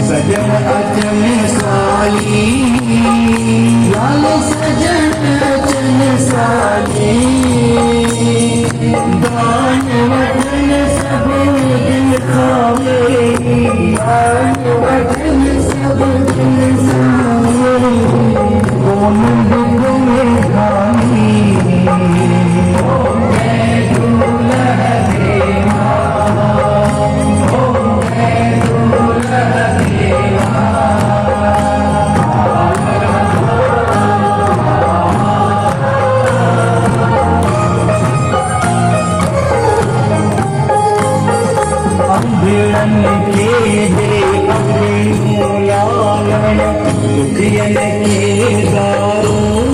सजन अचन साली लाल सजन अचन साली दान वचन सब दिन खावे दान वचन सब दिन खावे कौन दुख में खानी भिड़न के दे अपने लालन दुखियन के दारू